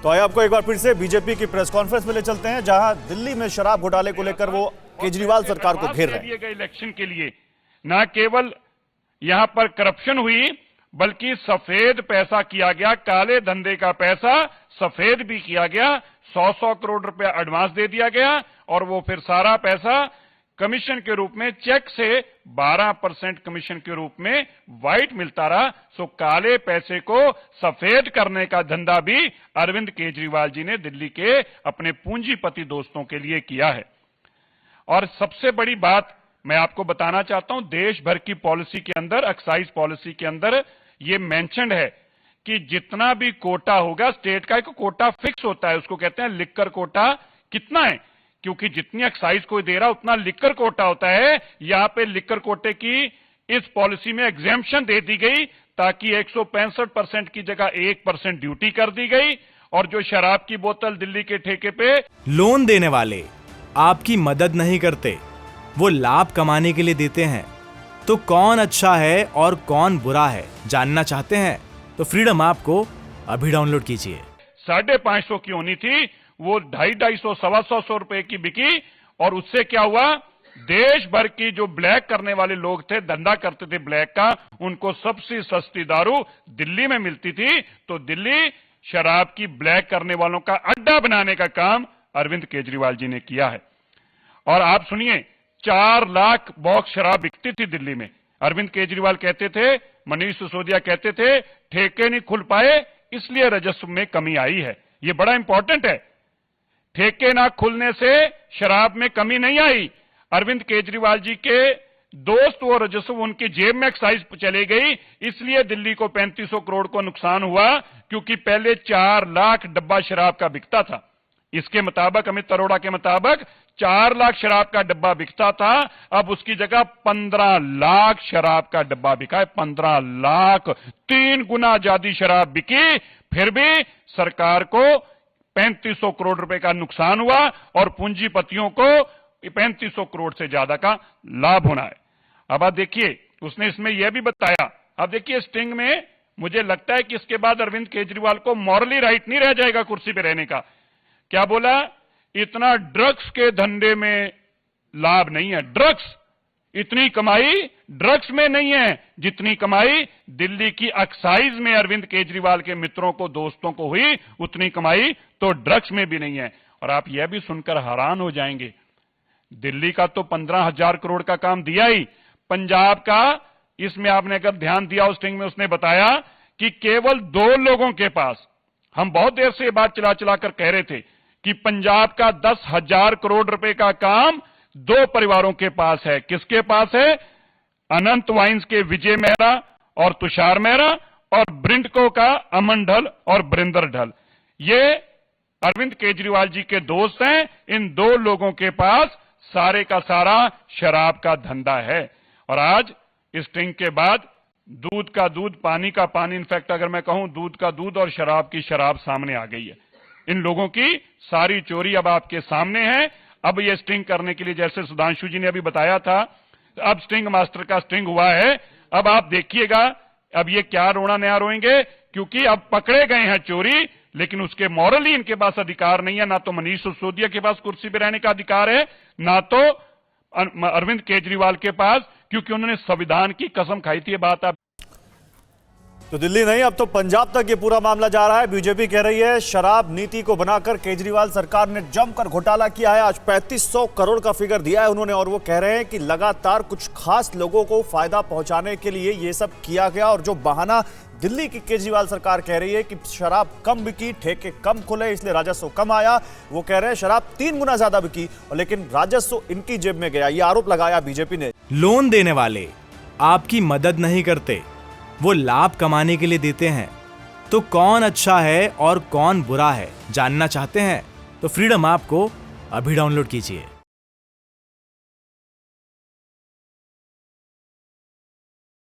तो आइए आपको एक बार फिर से बीजेपी की प्रेस कॉन्फ्रेंस में ले चलते हैं, जहां दिल्ली में शराब घोटाले को लेकर वो केजरीवाल सरकार को घेर रहे हैं। इलेक्शन के लिए न केवल यहां पर करप्शन हुई, बल्कि सफेद पैसा किया गया, काले धंधे का पैसा सफेद भी किया गया। 100-100 करोड़ रुपया एडवांस दे दिया गया और वो फिर सारा पैसा कमीशन के रूप में, चेक से 12% कमीशन के रूप में व्हाइट मिलता रहा। सो काले पैसे को सफेद करने का धंधा भी अरविंद केजरीवाल जी ने दिल्ली के अपने पूंजीपति दोस्तों के लिए किया है। और सबसे बड़ी बात मैं आपको बताना चाहता हूं, देश भर की पॉलिसी के अंदर, एक्साइज पॉलिसी के अंदर ये मेंशन्ड है कि जितना भी कोटा होगा, स्टेट का एक कोटा फिक्स होता है, उसको कहते हैं लिक्कर कोटा। कितना है? क्योंकि जितनी एक्साइज कोई दे रहा उतना लिक्कर कोटा होता है। यहां पे लिक्कर कोटे की इस पॉलिसी में एग्जेम्पशन दे दी गई, ताकि 165% की जगह 1% ड्यूटी कर दी गई। और जो शराब की बोतल दिल्ली के ठेके पे लोन देने वाले आपकी मदद नहीं करते, वो लाभ कमाने के लिए देते हैं। तो कौन अच्छा है और कौन बुरा है, जानना चाहते हैं तो फ्रीडम ऐप को अभी डाउनलोड कीजिए। 550 की होनी थी, वो 250, 250 रुपए की बिकी। और उससे क्या हुआ, देश भर की जो ब्लैक करने वाले लोग थे, धंधा करते थे ब्लैक का, उनको सबसे सस्ती दारू दिल्ली में मिलती थी। तो दिल्ली शराब की ब्लैक करने वालों का अड्डा बनाने का काम अरविंद केजरीवाल जी ने किया है। और आप सुनिए, 4 लाख बॉक्स शराब बिकती थी दिल्ली में। अरविंद केजरीवाल कहते थे, मनीष सिसोदिया कहते थे, ठेके नहीं खुल पाए इसलिए राजस्व में कमी आई है। ये बड़ा इंपॉर्टेंट है। ठेके ना खुलने से शराब में कमी नहीं आई। अरविंद केजरीवाल जी के दोस्त वो राजस्व उनकी जेब में एक्साइज चले गई, इसलिए दिल्ली को 3500 करोड़ को नुकसान हुआ, क्योंकि पहले 4 लाख डब्बा शराब का बिकता था। इसके मुताबिक, अमित अरोड़ा के मुताबिक 4 लाख शराब का डब्बा बिकता था, अब उसकी जगह 15 लाख शराब का डब्बा बिका है। 15 लाख, 3 गुना ज्यादा शराब बिकी। फिर भी सरकार को 3500 करोड़ रुपए का नुकसान हुआ और पूंजीपतियों को 3500 करोड़ से ज्यादा का लाभ होना है। अब आप देखिए, उसने इसमें यह भी बताया। अब देखिए, स्टिंग में मुझे लगता है कि इसके बाद अरविंद केजरीवाल को मॉरली राइट नहीं रह जाएगा कुर्सी पे रहने का। क्या बोला? इतना ड्रग्स के धंधे में लाभ नहीं है। ड्रग्स, इतनी कमाई ड्रग्स में नहीं है जितनी कमाई दिल्ली की एक्साइज में अरविंद केजरीवाल के मित्रों को, दोस्तों को हुई, उतनी कमाई तो ड्रग्स में भी नहीं है। और आप यह भी सुनकर हैरान हो जाएंगे, दिल्ली का तो 15,000 करोड़ का काम दिया ही, पंजाब का, इसमें आपने अगर ध्यान दिया, उस स्टिंग में उसने बताया कि केवल 2 लोगों के पास, हम बहुत देर से ये बात चला चला कर कह रहे थे कि पंजाब का 10,000 करोड़ रुपए का काम 2 परिवारों के पास है। किसके पास है? अनंत वाइन्स के विजय मेहरा और तुषार मेहरा, और ब्रिंडको का अमन ढल और बरिंदर ढल। ये अरविंद केजरीवाल जी के दोस्त हैं। इन 2 लोगों के पास सारे का सारा शराब का धंधा है। और आज इस स्टिंग के बाद दूध का दूध, पानी का पानी, इनफैक्ट अगर मैं कहूं दूध का दूध और शराब की शराब सामने आ गई है। इन लोगों की सारी चोरी अब आपके सामने है। अब ये स्टिंग करने के लिए, जैसे सुधांशु जी ने अभी बताया था, अब स्टिंग मास्टर का स्टिंग हुआ है। अब आप देखिएगा, अब ये क्या रोना नया रोएंगे, क्योंकि अब पकड़े गए हैं चोरी, लेकिन उसके मॉरली इनके पास अधिकार नहीं है। ना तो मनीष सिसोदिया के पास कुर्सी पर रहने का अधिकार है, ना तो अरविंद केजरीवाल के पास, क्योंकि उन्होंने संविधान की कसम खाई थी। ये बात आप तो दिल्ली नहीं, अब तो पंजाब तक ये पूरा मामला जा रहा है। बीजेपी कह रही है शराब नीति को बनाकर केजरीवाल सरकार ने जमकर घोटाला किया है। आज 3500 करोड़ का फिगर दिया है उन्होंने, और वो कह रहे हैं कि लगातार कुछ खास लोगों को फायदा पहुंचाने के लिए ये सब किया गया। और जो बहाना दिल्ली की केजरीवाल सरकार कह रही है कि शराब कम बिकी, ठेके कम खुले, इसलिए राजस्व कम आया, वो कह रहे हैं शराब 3 गुना ज्यादा बिकी, और लेकिन राजस्व इनकी जेब में गया। ये आरोप लगाया बीजेपी ने। लोन देने वाले आपकी मदद नहीं करते, वो लाभ कमाने के लिए देते हैं। तो कौन अच्छा है और कौन बुरा है, जानना चाहते हैं तो फ्रीडम ऐप को अभी डाउनलोड कीजिए।